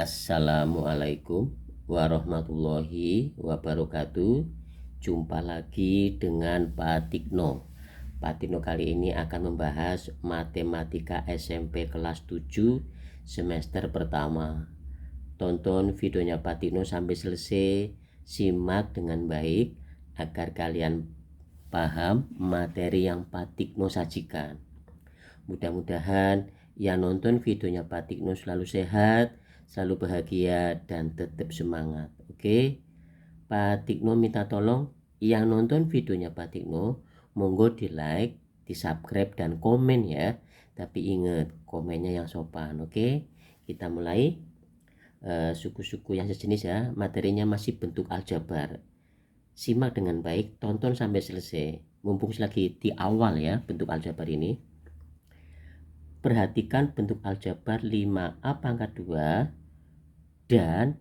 Assalamualaikum warahmatullahi wabarakatuh. Jumpa lagi dengan Pak Tikno. Pak Tikno kali ini akan membahas matematika SMP kelas 7 semester pertama. Tonton videonya Pak Tikno sampai selesai, simak dengan baik agar kalian paham materi yang Pak Tikno sajikan. Mudah-mudahan yang nonton videonya Pak Tikno selalu sehat, selalu bahagia, dan tetap semangat. Oke, Pak Tikno minta tolong yang nonton videonya Pak Tikno monggo di like, di subscribe, dan komen ya. Tapi ingat, komennya yang sopan. Oke, kita mulai. Suku-suku yang sejenis ya, materinya masih bentuk aljabar. Simak dengan baik, tonton sampai selesai. Mumpung lagi di awal ya bentuk aljabar ini. Perhatikan bentuk aljabar 5a pangkat 2 dan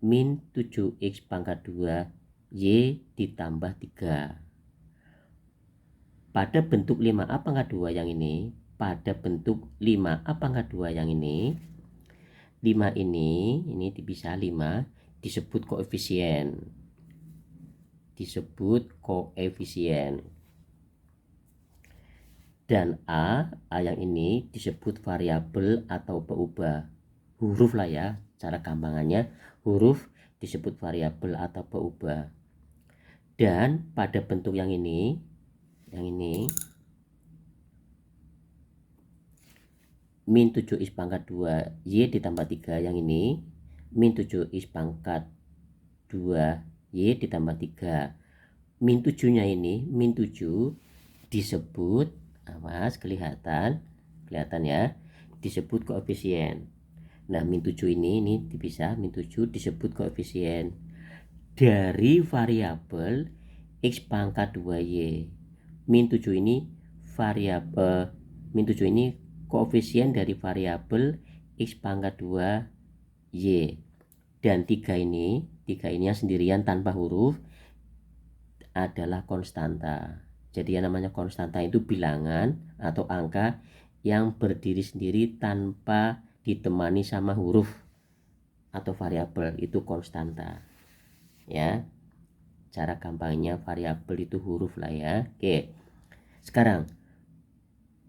min 7x pangkat 2 y ditambah 3. Pada bentuk 5a pangkat 2 yang ini, pada bentuk 5a pangkat 2 yang ini, 5 ini dipisah 5 disebut koefisien. Dan A yang ini disebut variabel atau peubah. Huruf lah ya, cara gampangannya huruf disebut variabel atau peubah. Dan pada bentuk yang ini min 7x pangkat 2 y ditambah 3, yang ini min 7x pangkat 2 y ditambah 3. Min 7 nya ini, min 7 disebut, awas kelihatan ya, disebut koefisien. Nah, min 7 ini dipisah, min 7 disebut koefisien dari variabel x pangkat 2y. Min 7 ini variabel, min 7 ini koefisien dari variabel x pangkat 2y. Dan 3 ini yang sendirian tanpa huruf adalah konstanta. Jadi yang namanya konstanta itu bilangan atau angka yang berdiri sendiri tanpa ditemani sama huruf atau variabel, itu konstanta. Ya. Cara gampangnya variabel itu huruf lah ya. Oke. Sekarang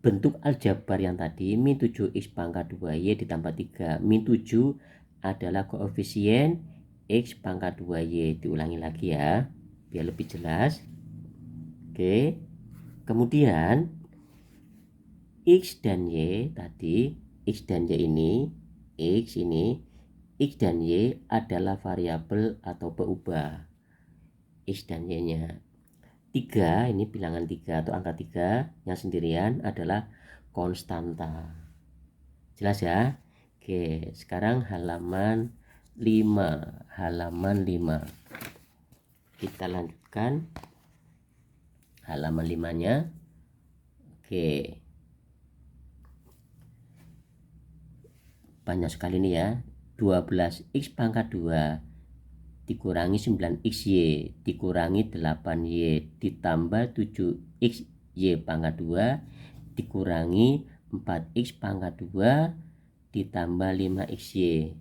bentuk aljabar yang tadi min 7x pangkat 2y ditambah 3. Min 7 adalah koefisien x pangkat 2y. Diulangi lagi ya biar lebih jelas. Oke. Kemudian x dan y tadi, x dan y ini, x dan y adalah variabel atau peubah. X dan y nya 3, ini bilangan 3 atau angka 3 yang sendirian adalah konstanta. Jelas ya? Oke, sekarang halaman 5. Kita lanjutkan halaman 5-nya. Oke. Banyak sekali nih ya. 12x pangkat 2 dikurangi 9xy dikurangi 8y ditambah 7xy pangkat 2 dikurangi 4x pangkat 2 ditambah 5xy.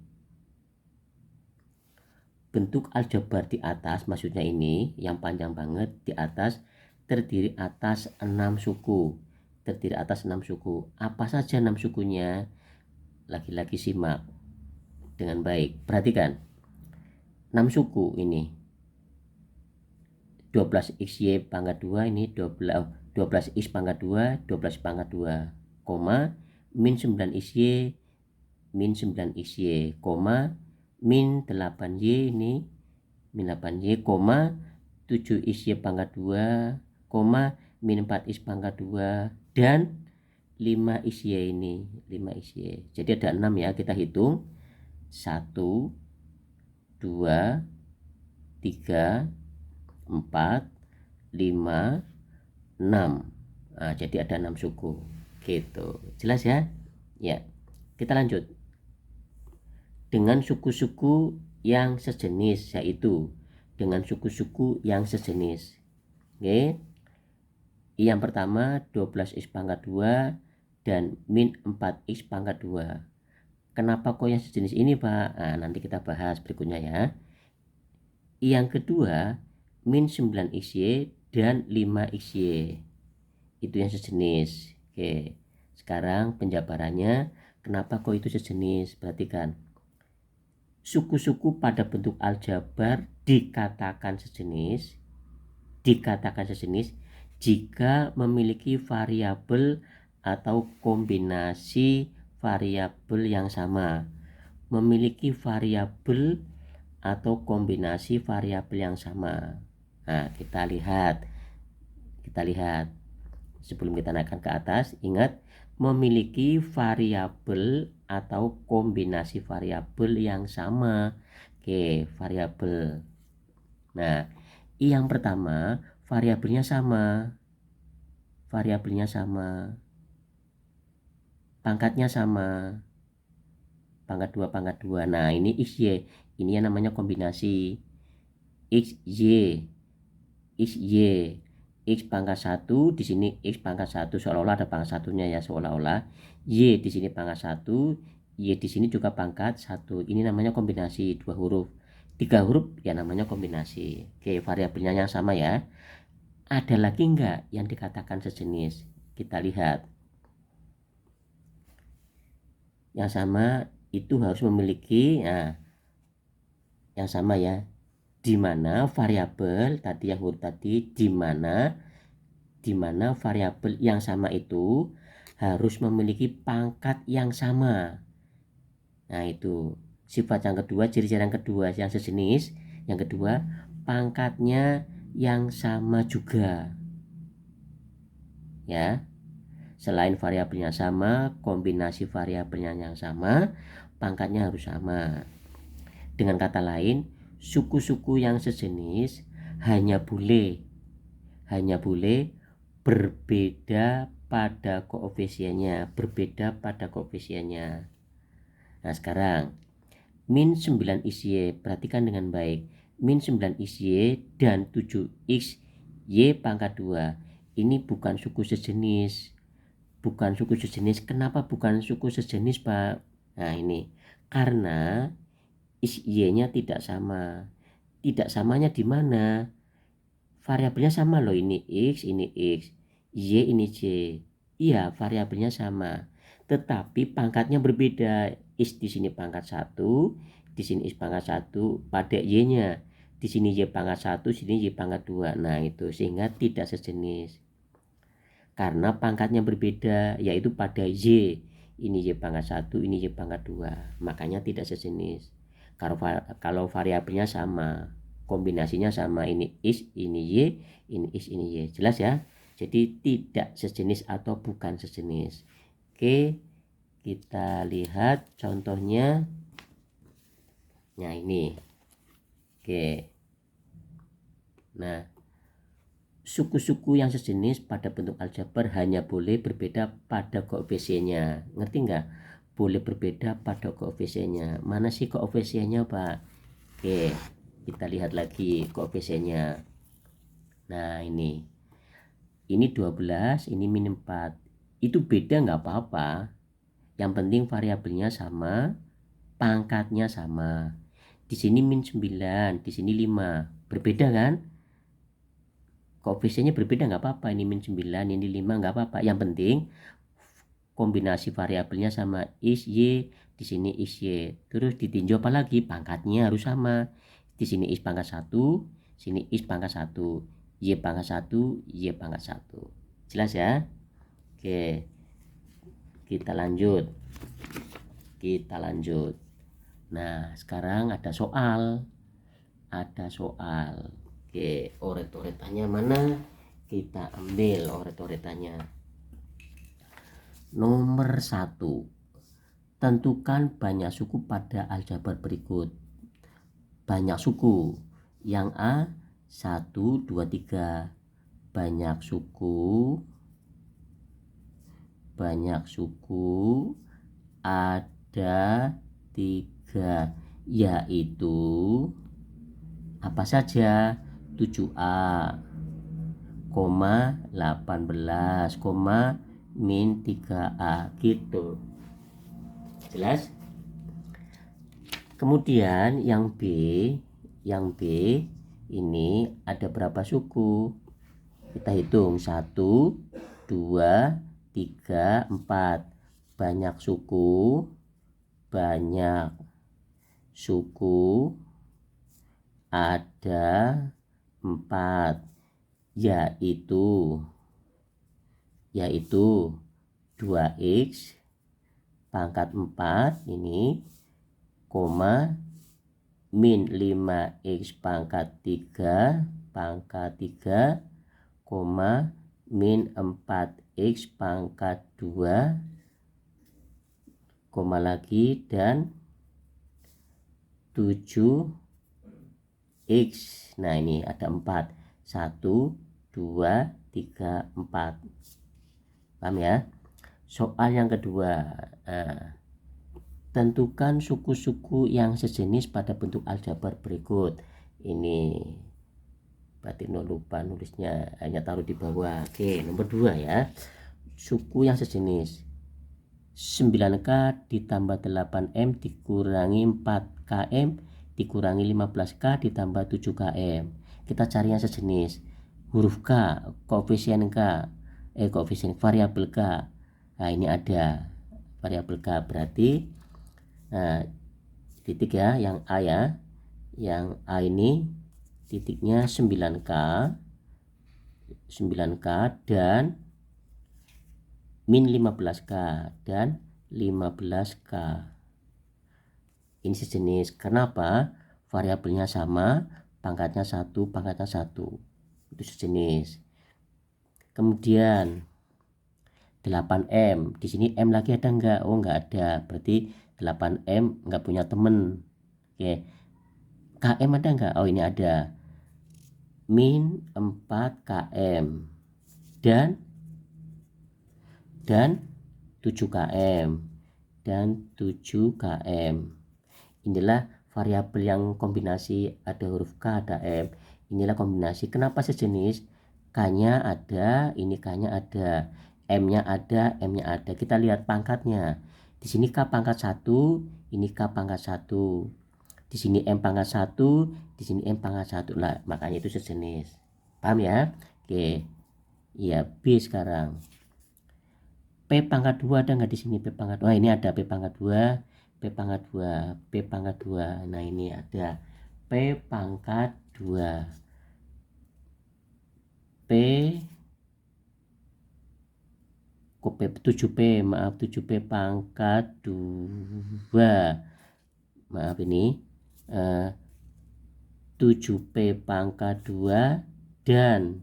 Bentuk aljabar di atas, maksudnya ini yang panjang banget di atas, terdiri atas 6 suku. Apa saja 6 sukunya? Lagi-lagi simak dengan baik. Perhatikan. 6 suku ini. 12xy pangkat 2 ini 12x pangkat 2, 12 pangkat 2, koma, min 9xy, koma, min 8y ini, min 8y, koma, 7xy pangkat 2, koma, min 4x pangkat 2, dan 5xy ini, 5xy. Jadi ada 6 ya, kita hitung. 1, 2, 3, 4, 5, 6. Nah, jadi ada 6 suku. Gitu. Jelas ya? Ya. Kita lanjut. Dengan suku-suku yang sejenis, yaitu dengan suku-suku yang sejenis. Oke. Yang pertama 12x pangkat 2 dan min 4x pangkat 2. Kenapa kok yang sejenis ini, Pak? Nah, nanti kita bahas berikutnya ya. Yang kedua, min 9xy dan 5xy. Itu yang sejenis. Oke. Sekarang penjabarannya, kenapa kok itu sejenis? Perhatikan. Suku-suku pada bentuk aljabar dikatakan sejenis jika memiliki variabel atau kombinasi variabel yang sama. Memiliki variabel atau kombinasi variabel yang sama. Nah, kita lihat sebelum kita naikkan ke atas, ingat memiliki variabel atau kombinasi variabel yang sama. Oke, variabel. Nah, yang pertama variabelnya sama, pangkatnya sama, pangkat 2. Nah, ini xy, ini yang namanya kombinasi xy, x pangkat 1, di sini x pangkat 1, seolah-olah ada pangkat satunya ya, seolah-olah. Y di sini pangkat 1, y di sini juga pangkat 1. Ini namanya kombinasi 2 huruf. 3 huruf ya namanya kombinasi. Oke, variabelnya yang sama ya. Ada lagi enggak yang dikatakan sejenis? Kita lihat. Yang sama itu harus memiliki, nah, yang sama ya, di mana variabel tadi yang huruf tadi, di mana variabel yang sama itu harus memiliki pangkat yang sama. Nah, itu sifat yang kedua, ciri-ciri yang kedua yang sejenis. Yang kedua, pangkatnya yang sama juga ya. Selain variabelnya sama, kombinasi variabelnya yang sama, pangkatnya harus sama. Dengan kata lain, suku-suku yang sejenis hanya boleh berbeda pada koefisiennya, Nah, sekarang min 9xy, perhatikan dengan baik. Min 9xy dan 7x y pangkat 2. Ini bukan suku sejenis. Kenapa bukan suku sejenis, Pak? Nah, ini karena xy-nya tidak sama. Tidak samanya di mana? Variabelnya sama loh, ini x, y, ini y. Iya, variabelnya sama. Tetapi pangkatnya berbeda. X di sini pangkat 1, di sini x pangkat 1 pada y-nya. Di sini y pangkat 1, sini y pangkat 2. Nah, itu sehingga tidak sejenis. Karena pangkatnya berbeda, yaitu pada y. Ini y pangkat 1, ini y pangkat 2. Makanya tidak sejenis. Kalau variabelnya sama, kombinasinya sama, ini x, ini y, ini x, ini y. Jelas ya? Jadi tidak sejenis atau bukan sejenis. Oke, kita lihat contohnya. Nah, ini. Oke. Nah, suku-suku yang sejenis pada bentuk aljabar hanya boleh berbeda pada koefisiennya. Ngerti nggak? Boleh berbeda pada koefisiennya. Mana sih koefisiennya, Pak? Oke, kita lihat lagi koefisiennya. Nah, ini 12, ini min 4. Itu beda nggak apa-apa. Yang penting variabelnya sama, pangkatnya sama. Di sini min 9, di sini 5. Berbeda kan? Koefisiennya berbeda nggak apa-apa. Ini min 9, ini 5 nggak apa-apa. Yang penting kombinasi variabelnya sama, x, y, di sini x, y. Terus ditinjau apa lagi? Pangkatnya harus sama. Di sini x pangkat 1, sini x pangkat 1, y pangkat 1, y pangkat 1. Jelas ya? Oke. Kita lanjut. Nah, sekarang ada soal. Oke, oret-oretannya mana? Kita ambil oret-oretannya. Nomor 1. Tentukan banyak suku pada aljabar berikut. Banyak suku. Yang A 1, 2, 3. Banyak suku ada 3, yaitu apa saja? 7A, 18, min 3A gitu. Jelas? Kemudian yang B ini ada berapa suku? Kita hitung 1, 2, 3, 4. Banyak suku ada 4, yaitu 2x pangkat 4 ini, koma min 5x pangkat 3 koma min 4x pangkat 2 koma lagi dan 7x. Nah ini ada 4, 1, 2, 3, 4. Paham ya? Soal yang kedua, tentukan suku-suku yang sejenis pada bentuk aljabar berikut. Ini berarti lupa nulisnya, hanya taruh di bawah. Oke, nomor 2 ya. Suku yang sejenis 9K ditambah 8M dikurangi 4KM dikurangi 15K ditambah 7KM. Kita cari yang sejenis. Huruf K, koefisien K, koefisien variabel K. Nah ini ada variabel K, berarti titik ya, yang A ya. Yang A ini titiknya 9K dan min 15K dan 15K. Ini sejenis. Kenapa? Variabelnya sama, pangkatnya 1, itu sejenis. Kemudian 8M, di sini M lagi ada enggak? Oh enggak ada, berarti 8M enggak punya temen. Oke, KM ada enggak? Oh ini ada, min 4KM dan 7KM dan 7KM. Inilah variabel yang kombinasi, ada huruf K, ada M. Inilah kombinasi. Kenapa sejenis? K-nya ada, ini K-nya ada, M-nya ada, M-nya ada. Kita lihat pangkatnya. Di sini K pangkat 1, ini K pangkat 1. Di sini M pangkat 1, di sini M pangkat 1. Lah, makanya itu sejenis. Paham ya? Oke. Iya, B sekarang. P pangkat 2 ada nggak di sini? P pangkat 2. Ini ada P pangkat 2, P pangkat 2, P pangkat 2. Nah ini ada P pangkat 2. P kok P 7P, maaf, 7P pangkat 2. Maaf ini 7P pangkat 2 dan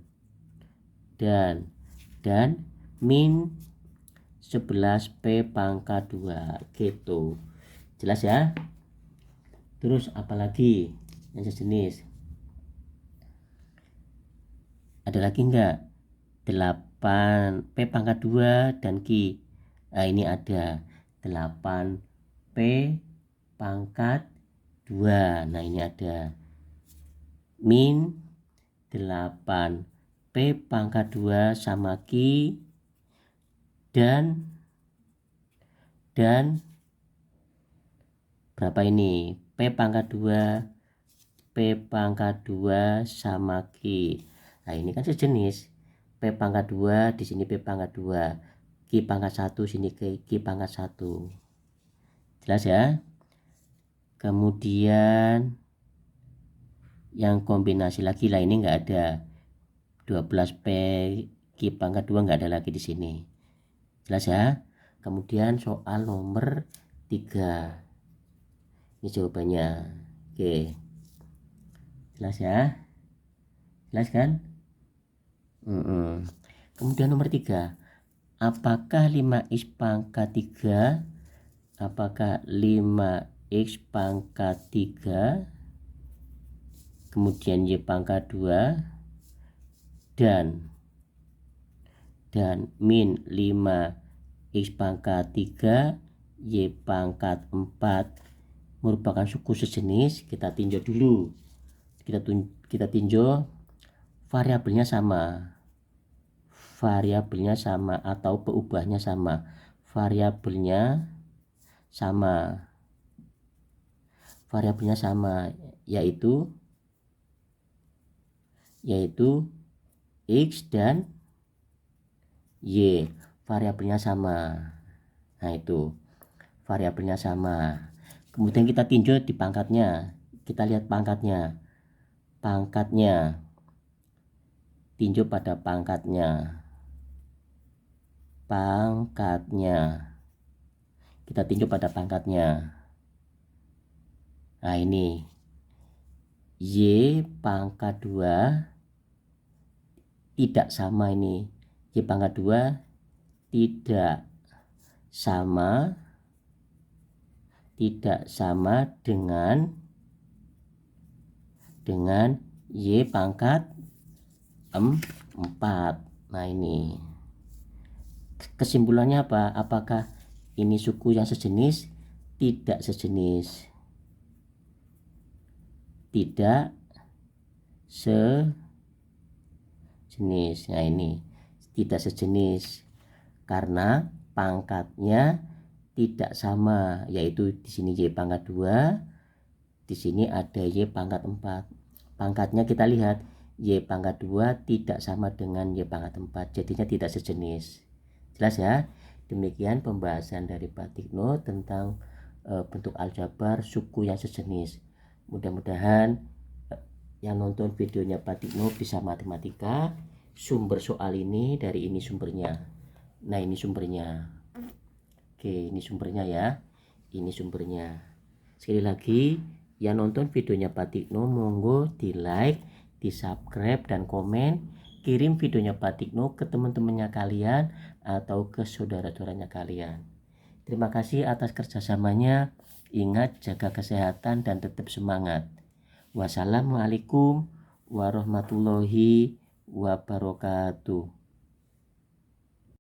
min 11P pangkat 2 gitu. Jelas ya? Terus apalagi yang sejenis? Ada lagi enggak? 8P pangkat 2 dan Q. Nah ini ada 8P pangkat 2. Nah ini ada min 8P pangkat 2 sama Q dan berapa ini? P pangkat 2, P pangkat 2 sama Q. Nah ini kan sejenis. P pangkat 2, di sini P pangkat 2, Q pangkat 1, sini Q pangkat 1. Jelas ya? Kemudian yang kombinasi lagi lah, ini enggak ada. 12P Q pangkat 2 enggak ada lagi di sini. Jelas ya? Kemudian soal nomor 3. Ini jawabannya. Oke. Jelas ya? Jelas kan? Kemudian nomor 3. Apakah 5x pangkat 3? Apakah 5x pangkat 3? Kemudian Y pangkat 2 dan min 5x pangkat 3 Y pangkat 4 merupakan suku sejenis. Kita tinjau dulu. Kita tinjau variabelnya sama. Variabelnya sama atau peubahnya sama. Variabelnya sama. variabelnya sama, yaitu X dan Y, variabelnya sama. Nah itu variabelnya sama. Kemudian kita tinjau di pangkatnya, kita lihat pangkatnya, tinjau pada pangkatnya, kita tinjau pada pangkatnya. Nah ini Y pangkat 2 tidak sama, ini Y pangkat 2 tidak sama dengan Y pangkat 4. Nah ini kesimpulannya apa? Apakah ini suku yang sejenis? Tidak sejenis. Tidak sejenis. Nah ini tidak sejenis karena pangkatnya tidak sama, yaitu di sini Y pangkat 2, di sini ada Y pangkat 4. Pangkatnya kita lihat Y pangkat 2 tidak sama dengan Y pangkat 4, jadinya tidak sejenis. Jelas ya? Demikian pembahasan dari Pak Tikno tentang bentuk aljabar suku yang sejenis. Mudah-mudahan yang nonton videonya Pak Tikno bisa matematika. Sumber soal ini dari ini sumbernya. Nah ini sumbernya. Oke, ini sumbernya ya. Ini sumbernya. Sekali lagi, yang nonton videonya Pak Tikno monggo di like, di subscribe dan komen. Kirim videonya Pak Tikno ke teman-temannya kalian atau ke saudara-saudaranya kalian. Terima kasih atas kerjasamanya. Ingat, jaga kesehatan dan tetap semangat. Wassalamualaikum warahmatullahi wabarakatuh.